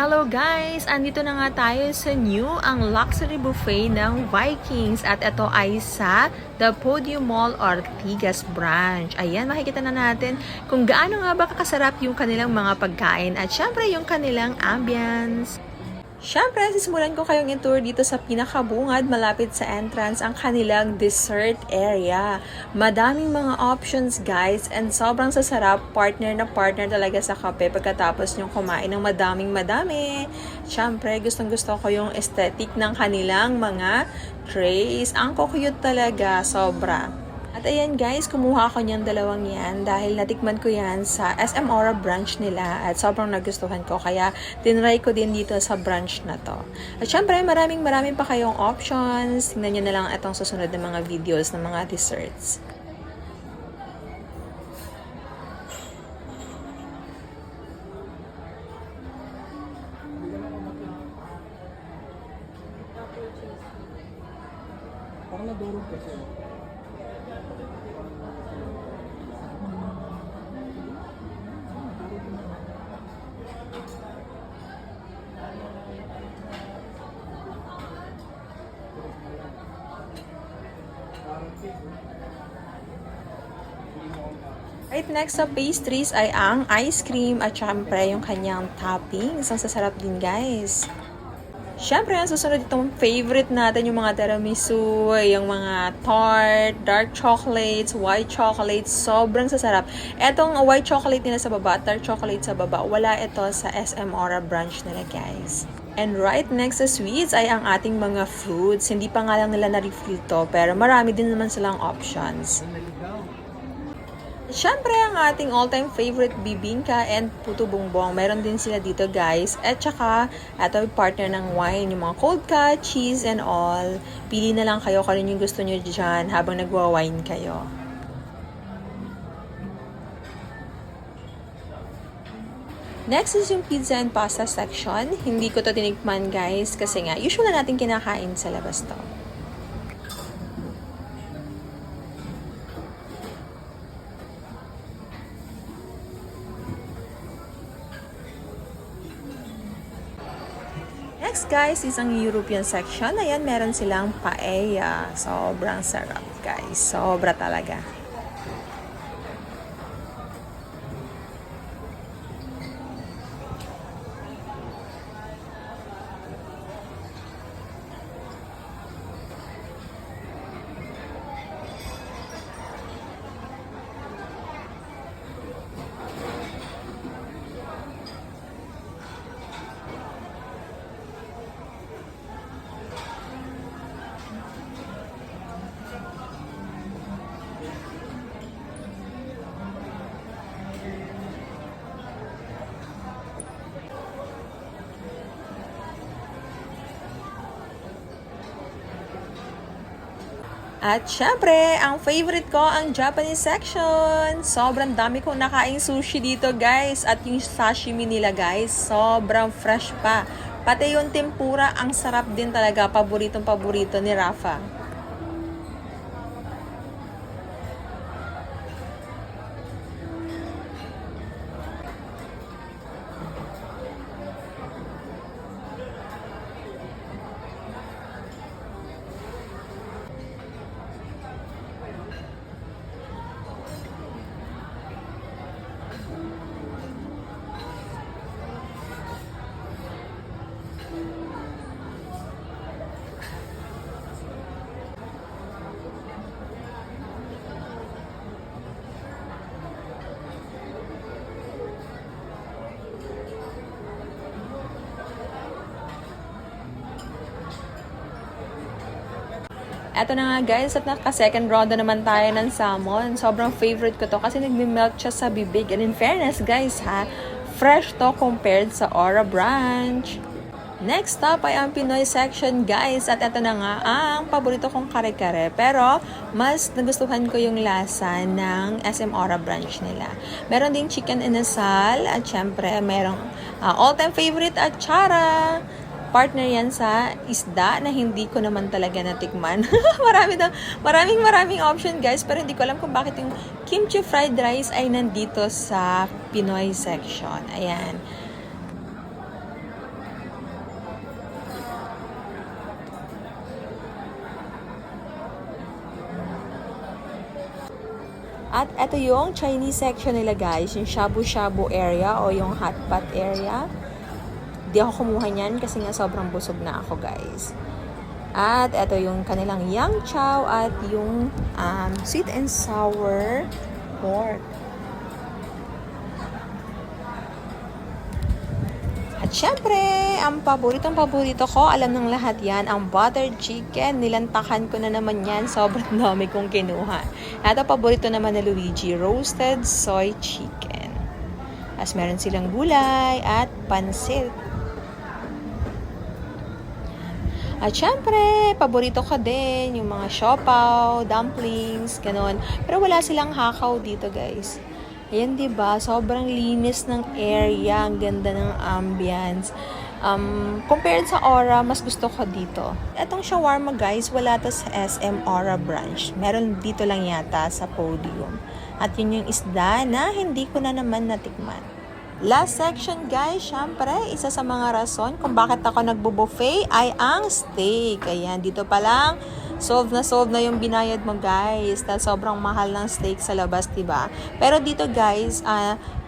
Hello guys! Andito na nga tayo sa new ang luxury buffet ng Vikings at ito ay sa The Podium Mall Ortigas branch. Ayan, makikita na natin kung gaano nga ba kakasarap yung kanilang mga pagkain at syempre yung kanilang ambience. Siyempre, sisimulan ko kayong i-tour dito sa pinakabungad malapit sa entrance ang kanilang dessert area. Madaming mga options guys and sobrang sasarap, partner na partner talaga sa kape pagkatapos nyong kumain ng madaming-madami. Siyempre, gustong-gusto ko yung aesthetic ng kanilang mga trays. Ang cute talaga, sobra. At ayan guys, kumuha ko niyang dalawang yan dahil natikman ko yan sa SM Aura branch nila at sobrang nagustuhan ko kaya tinry ko din dito sa branch na to. At syempre maraming pa kayong options. Tingnan nyo na lang itong susunod na mga videos ng mga desserts. Parang nadurog kasi. Right next sa pastries ay ang ice cream at syempre yung kanyang toppings. Ang sasarap din guys. Syempre, ang susunod itong favorite natin yung mga tiramisu, yung mga tart, dark chocolates, white chocolates, sobrang sasarap. Etong white chocolate nila sa baba, dark chocolate sa baba, wala ito sa SM Aura branch nila guys. And right next sa sweets ay ang ating mga foods. Hindi pa nga lang nila na-refill to, pero marami din naman silang options. Siyempre, ang ating all-time favorite bibingka and puto bongbong. Meron din sila dito guys. At saka, ito partner ng wine. Yung mga cold cut, cheese and all. Pili na lang kayo kung ano yung gusto nyo dyan habang nagwa-wine kayo. Next is yung pizza and pasta section. Hindi ko to tinikman guys kasi nga usual na natin kinakain sa labas to. Next guys is ang European section. Ayan, meron silang paella. Sobrang sarap guys. Sobra talaga. At syempre, ang favorite ko, ang Japanese section. Sobrang dami kong nakaing sushi dito guys. At yung sashimi nila guys, sobrang fresh pa. Pati yung tempura, ang sarap din talaga. Paboritong paborito ni Rafa. Eto na nga guys, at naka-second round na naman tayo ng salmon. Sobrang favorite ko to kasi nagme-melt siya sa bibig. And in fairness guys ha, fresh to compared sa Aura branch. Next up ay ang Pinoy section guys. At eto na nga ang paborito kong kare-kare. Pero mas nagustuhan ko yung lasa ng SM Aura branch nila. Meron ding chicken inasal at syempre merong all-time favorite at chara. Partner yan sa isda na hindi ko naman talaga natikman. maraming option guys, pero hindi ko alam kung bakit yung kimchi fried rice ay nandito sa Pinoy section. Ayan. At ito yung Chinese section nila guys, yung shabu-shabu area o yung hot pot area. Di ako kumuha niyan kasi nga sobrang busog na ako guys. At ito yung kanilang yang chow at yung sweet and sour pork. At syempre, ang paborito ko, alam ng lahat yan, ang buttered chicken. Nilantakan ko na naman yan. Sobrang dami kong kinuha. At ang paborito naman na Luigi, roasted soy chicken. As meron silang gulay at pansit. At syempre, paborito ko din yung mga siopaw, dumplings, ganon. Pero wala silang hakaw dito guys. Ayan, diba? Sobrang linis ng area. Ang ganda ng ambience. Compared sa Aura, mas gusto ko dito. Itong shawarma, guys, wala to sa SM Aura branch. Meron dito lang yata sa Podium. At yun yung isda na hindi ko na naman natikman. Last section, guys, syempre, isa sa mga rason kung bakit ako nagbo-buffet ay ang steak. Ayan, dito pa lang, solve na yung binayad mo guys dahil sobrang mahal ng steak sa labas, diba? Pero dito guys,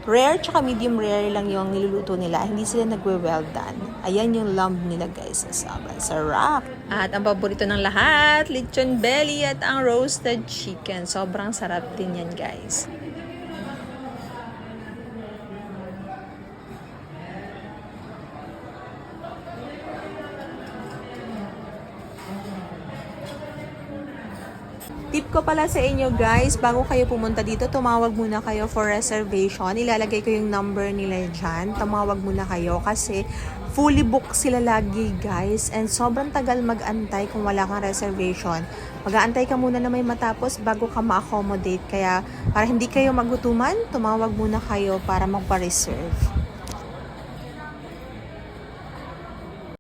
rare tsaka medium rare lang yung niluluto nila. Hindi sila nagwe-well done. Ayan yung lamb nila guys. Sobrang sarap. At ang paborito ng lahat, lechon belly at ang roasted chicken. Sobrang sarap din yan guys. Tip ko pala sa inyo guys, bago kayo pumunta dito, tumawag muna kayo for reservation. Ilalagay ko yung number nila dyan. Tumawag muna kayo kasi fully booked sila lagi guys. And sobrang tagal mag-antay kung wala kang reservation. Mag-aantay ka muna na may matapos bago ka ma-accommodate. Kaya para hindi kayo magutuman, tumawag muna kayo para magpa-reserve.